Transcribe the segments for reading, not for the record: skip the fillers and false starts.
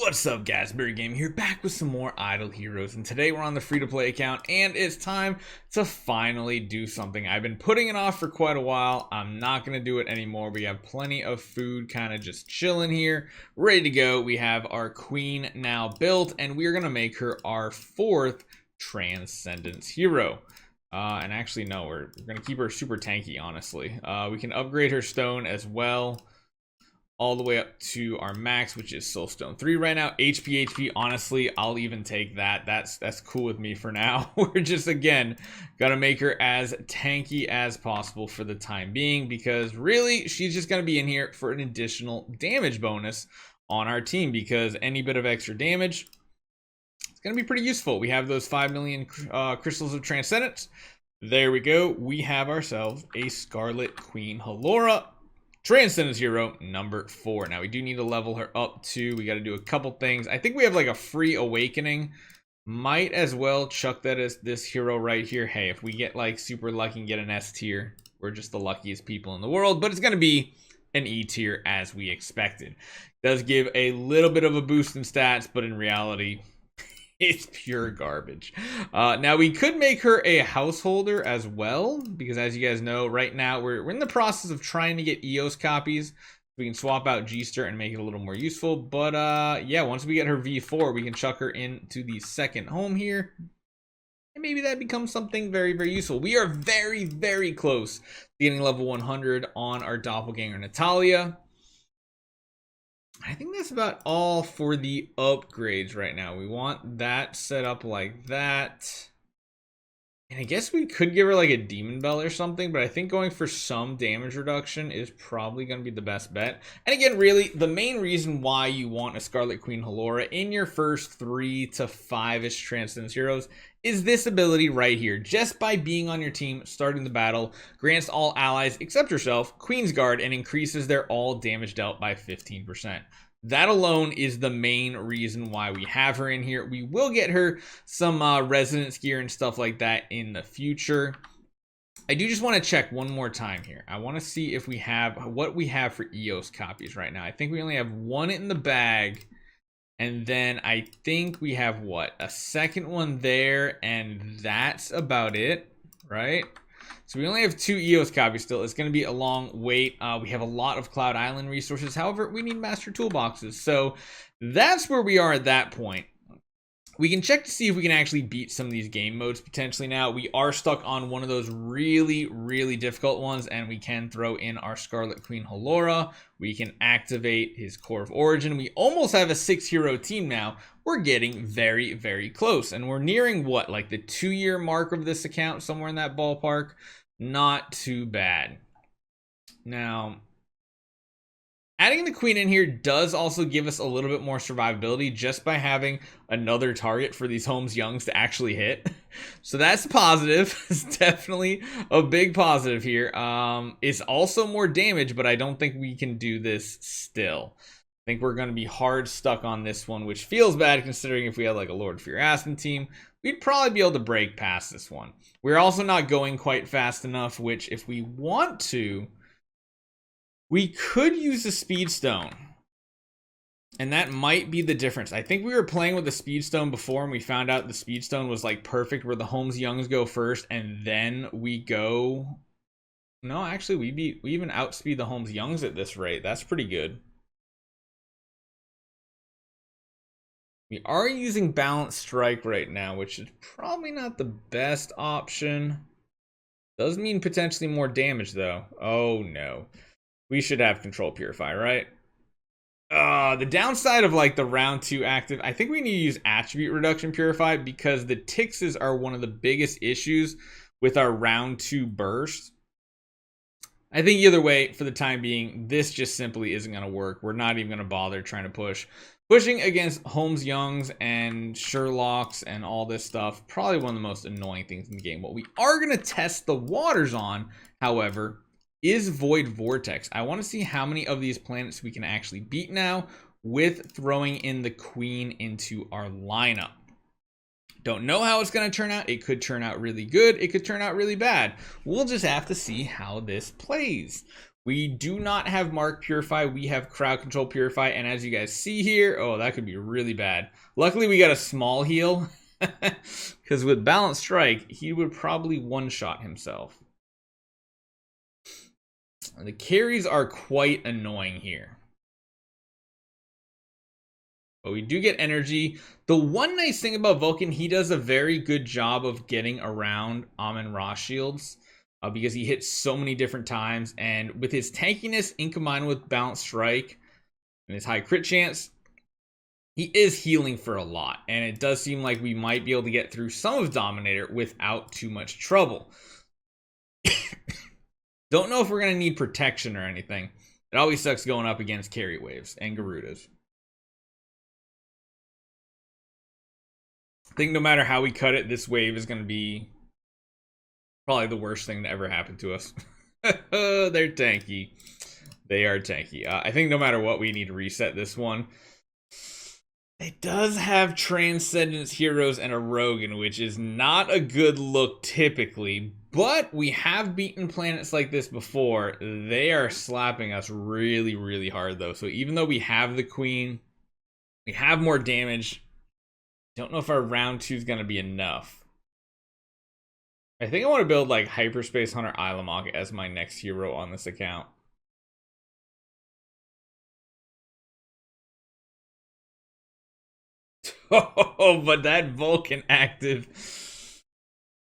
What's up guys, Barry Game here, back with some more Idle Heroes, and today we're on the free-to-play account, and it's time to finally do something. I've been putting it off for quite a while. I'm not going to do it anymore. We have plenty of food kind of just chilling here, ready to go. We have our queen now built, and we're going to make her our fourth Transcendence Hero. And actually, no, we're going to keep her super tanky, honestly. We can upgrade her stone as well, all the way up to our max, which is Soulstone 3 right now. HP, honestly, I'll even take that. That's cool with me for now. We're just, again, gonna make her as tanky as possible for the time being, because really, she's just gonna be in here for an additional damage bonus on our team, because any bit of extra damage, it's gonna be pretty useful. We have those 5 million crystals of transcendence. There we go. We have ourselves a Scarlet Queen Halora Transcendence Hero number 4. Now we do need to level her up too. We got to do a couple things. I think we have like a free awakening. Might as well chuck that as this hero right here. Hey, if we get like super lucky and get an S tier, we're just the luckiest people in the world. But it's going to be an E tier as we expected. Does give a little bit of a boost in stats, but in reality, it's pure garbage. Now we could make her a householder as well, because as you guys know, right now we're in the process of trying to get EOS copies. We can swap out G-Stir and make it a little more useful. But yeah, once we get her V4, we can chuck her into the second home here, and maybe that becomes something very, very useful. We are very, very close to getting level 100 on our doppelganger Natalia. I think that's about all for the upgrades right now. We want that set up like that. And I guess we could give her like a demon bell or something, but I think going for some damage reduction is probably going to be the best bet. And again, really, the main reason why you want a Scarlet Queen Halora in your first 3 to 5-ish Transcendence Heroes is this ability right here. Just by being on your team, starting the battle, grants all allies except yourself Queen's Guard and increases their all damage dealt by 15%. That alone is the main reason why we have her in here. We will get her some resonance gear and stuff like that in the future. I do just want to check one more time here. I want to see if we have what we have for EOS copies right now. I think we only have one in the bag. And then I think we have what? A second one there, and that's about it, right? So we only have 2 EOS copies still. It's going to be a long wait. We have a lot of Cloud Island resources. However, we need master toolboxes. So that's where we are at that point. We can check to see if we can actually beat some of these game modes potentially now. We are stuck on one of those really, really difficult ones, and we can throw in our Scarlet Queen Halora. We can activate his Core of Origin. We almost have a 6-hero team now. We're getting very, very close, and we're nearing what, like the 2-year mark of this account, somewhere in that ballpark. Not too bad. Now, adding the queen in here does also give us a little bit more survivability just by having another target for these Holmes Youngs to actually hit. So that's positive. It's definitely a big positive here. It's also more damage, but I don't think we can do this still. I think we're going to be hard stuck on this one, which feels bad considering if we had like a Lord Fear Aston team, we'd probably be able to break past this one. We're also not going quite fast enough, which if we want to, we could use the Speed Stone, and that might be the difference. I think we were playing with the Speed Stone before, and we found out the Speed Stone was like perfect, where the Holmes Youngs go first, and then we go. No, actually, we even outspeed the Holmes Youngs at this rate. That's pretty good. We are using Balanced Strike right now, which is probably not the best option. Does mean potentially more damage, though. Oh no. We should have Control Purify, right? The downside of like the round 2 active, I think we need to use Attribute Reduction Purify, because the Tixes are one of the biggest issues with our round 2 burst. I think either way, for the time being, this just simply isn't going to work. We're not even going to bother trying to push. Pushing against Holmes Youngs and Sherlocks and all this stuff, probably one of the most annoying things in the game. What we are going to test the waters on, however, is Void Vortex. I want to see how many of these planets we can actually beat now with throwing in the queen into our lineup. Don't know how it's going to turn out. It could turn out really good. It could turn out really bad. We'll just have to see how this plays. We do not have Mark Purify, we have Crowd Control Purify, and as you guys see here, oh, that could be really bad. Luckily, we got a small heal, because with Balanced Strike, he would probably one-shot himself. The carries are quite annoying here. But we do get energy. The one nice thing about Vulcan, he does a very good job of getting around Amun-Ra shields. Because he hits so many different times, and with his tankiness in combined with Balanced Strike and his high crit chance, he is healing for a lot, and it does seem like we might be able to get through some of Dominator without too much trouble. Don't know if we're going to need protection or anything. It always sucks going up against carry waves and Garudas. I think no matter how we cut it, this wave is going to be probably the worst thing to ever happen to us. They're tanky. They are tanky. I think no matter what, we need to reset this one. It does have Transcendence Heroes and a Rogan, which is not a good look typically, but we have beaten planets like this before. They are slapping us really, really hard though. So even though we have the Queen, we have more damage. Don't know if our round 2 is going to be enough. I think I want to build like Hyperspace Hunter Ilamok as my next hero on this account. Oh, but that Vulcan active,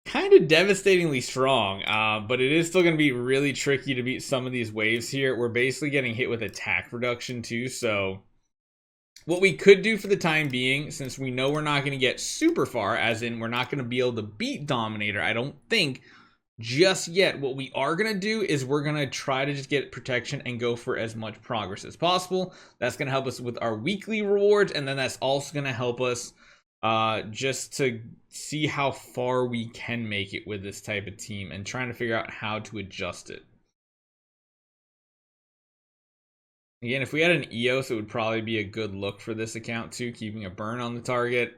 kind of devastatingly strong, but it is still going to be really tricky to beat some of these waves here. We're basically getting hit with attack reduction too, so what we could do for the time being, since we know we're not going to get super far, as in we're not going to be able to beat Dominator, I don't think, just yet, what we are going to do is we're going to try to just get protection and go for as much progress as possible. That's going to help us with our weekly rewards, and then that's also going to help us just to see how far we can make it with this type of team and trying to figure out how to adjust it. Again, if we had an EOS, it would probably be a good look for this account too, keeping a burn on the target.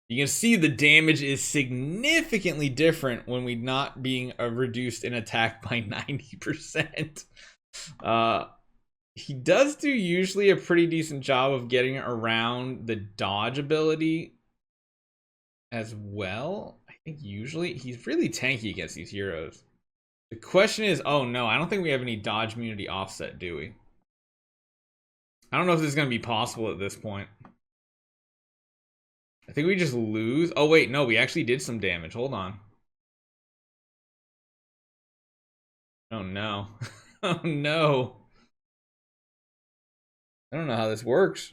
You can see the damage is significantly different when we're not being reduced in attack by 90%. He does do usually a pretty decent job of getting around the dodge ability as well. I think usually he's really tanky against these heroes. The question is, oh no, I don't think we have any dodge immunity offset, do we? I don't know if this is going to be possible at this point. I think we just lose. Oh, wait, no, we actually did some damage. Hold on. Oh, no. Oh, no. I don't know how this works.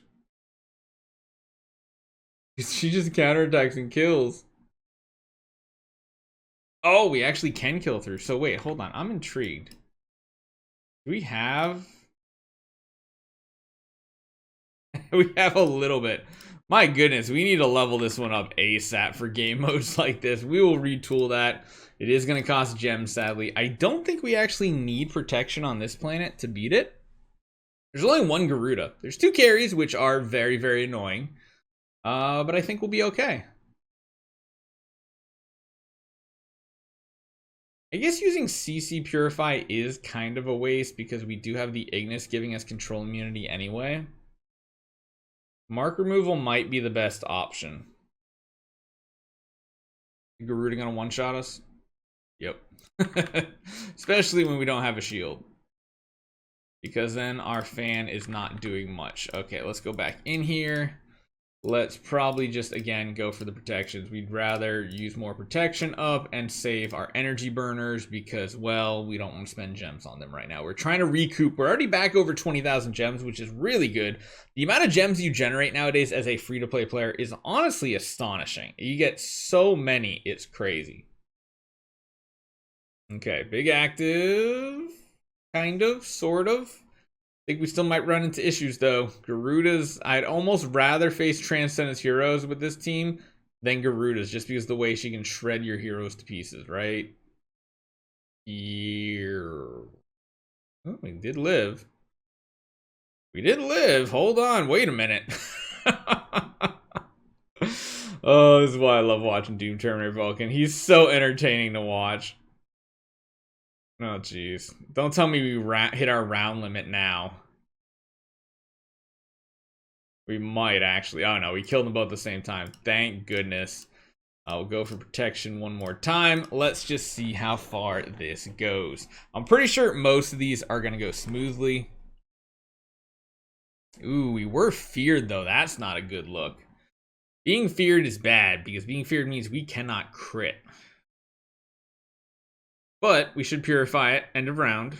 She just counterattacks and kills. Oh, we actually can kill through. So, wait, hold on. I'm intrigued. Do we have... We have a little bit. My goodness, we need to level this one up ASAP for game modes like this. We will retool that. It is going to cost gems, sadly. I don't think we actually need protection on this planet to beat it. There's only one Garuda. There's 2 carries, which are very, very annoying. But I think we'll be okay. I guess using CC Purify is kind of a waste because we do have the Ignis giving us control immunity anyway. Mark removal might be the best option. Garuda gonna one-shot us? Yep. Especially when we don't have a shield. Because then our fan is not doing much. Okay, let's go back in here. Let's probably just, again, go for the protections. We'd rather use more protection up and save our energy burners because, well, we don't want to spend gems on them right now. We're trying to recoup. We're already back over 20,000 gems, which is really good. The amount of gems you generate nowadays as a free-to-play player is honestly astonishing. You get so many, it's crazy. Okay, big active. Kind of, sort of. I think we still might run into issues though. Garudas, I'd almost rather face Transcendence Heroes with this team than Garudas, just because the way she can shred your heroes to pieces, right? Here. Oh, we did live. We did live. Hold on, wait a minute. Oh, this is why I love watching Doom Terminator Vulcan. He's so entertaining to watch. Oh, jeez. Don't tell me we hit our round limit now. We might actually. Oh, no. We killed them both at the same time. Thank goodness. I'll go for protection one more time. Let's just see how far this goes. I'm pretty sure most of these are going to go smoothly. Ooh, we were feared, though. That's not a good look. Being feared is bad, because being feared means we cannot crit. But we should purify it. End of round.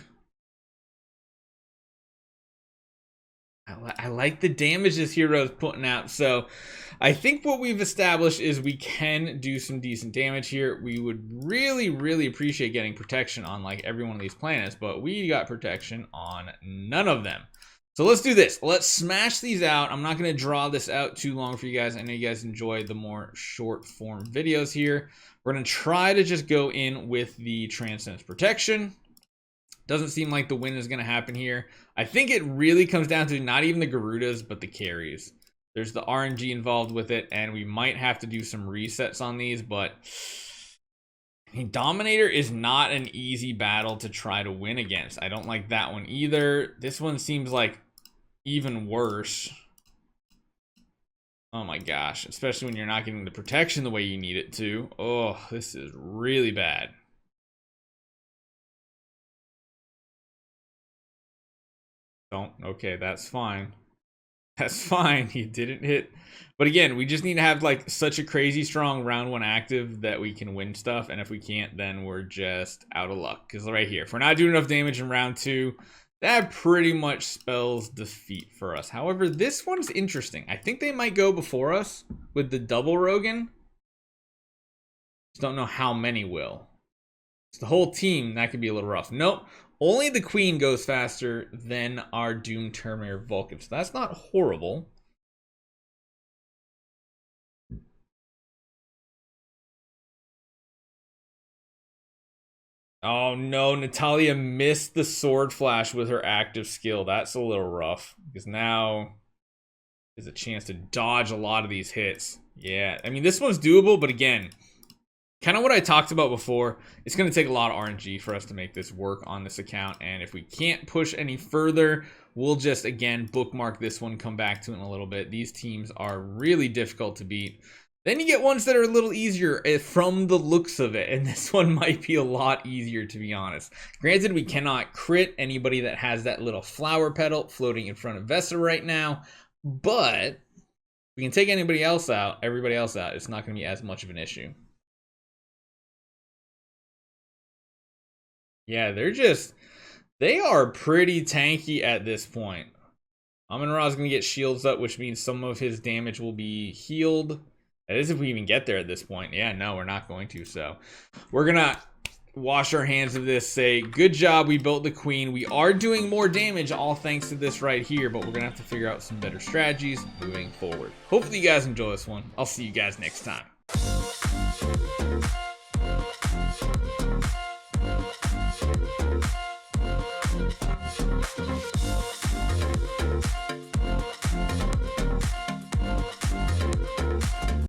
I like the damage this hero is putting out. So I think what we've established is we can do some decent damage here. We would really appreciate getting protection on like every one of these planets, but we got protection on none of them. So let's do this. Let's smash these out. I'm not going to draw this out too long for you guys. I know you guys enjoy the more short form videos here. We're going to try to just go in with the Transcendence protection. Doesn't seem like the win is going to happen here. I think it really comes down to not even the Garudas, but the carries. There's the RNG involved with it, and we might have to do some resets on these, but I mean, Dominator is not an easy battle to try to win against. I don't like that one either. This one seems like even worse. Oh my gosh, especially when you're not getting the protection the way you need it to. Oh, this is really bad. Don't. Okay, that's fine. That's fine. He didn't hit. But again, we just need to have like such a crazy strong round 1 active that we can win stuff. And if we can't, then we're just out of luck. Because right here, if we're not doing enough damage in round 2, that pretty much spells defeat for us. However, this one's interesting. I think they might go before us with the double Rogan. Just don't know how many will. It's the whole team. That could be a little rough. Nope. Only the Queen goes faster than our Doom Terminator Vulcan. So that's not horrible. Oh no, Natalia missed the sword flash with her active skill. That's a little rough. Because now there's a chance to dodge a lot of these hits. Yeah, I mean, this one's doable, but again, kind of what I talked about before, it's going to take a lot of RNG for us to make this work on this account. And if we can't push any further, we'll just, again, bookmark this one, come back to it in a little bit. These teams are really difficult to beat. Then you get ones that are a little easier from the looks of it. And this one might be a lot easier, to be honest. Granted, we cannot crit anybody that has that little flower petal floating in front of Vesta right now. But we can take everybody else out. It's not going to be as much of an issue. Yeah, they are pretty tanky at this point. Amun-Ra's going to get shields up, which means some of his damage will be healed. That is if we even get there at this point. Yeah, no, we're not going to. So we're going to wash our hands of this, say, good job, we built the Queen. We are doing more damage, all thanks to this right here, but we're going to have to figure out some better strategies moving forward. Hopefully you guys enjoy this one. I'll see you guys next time.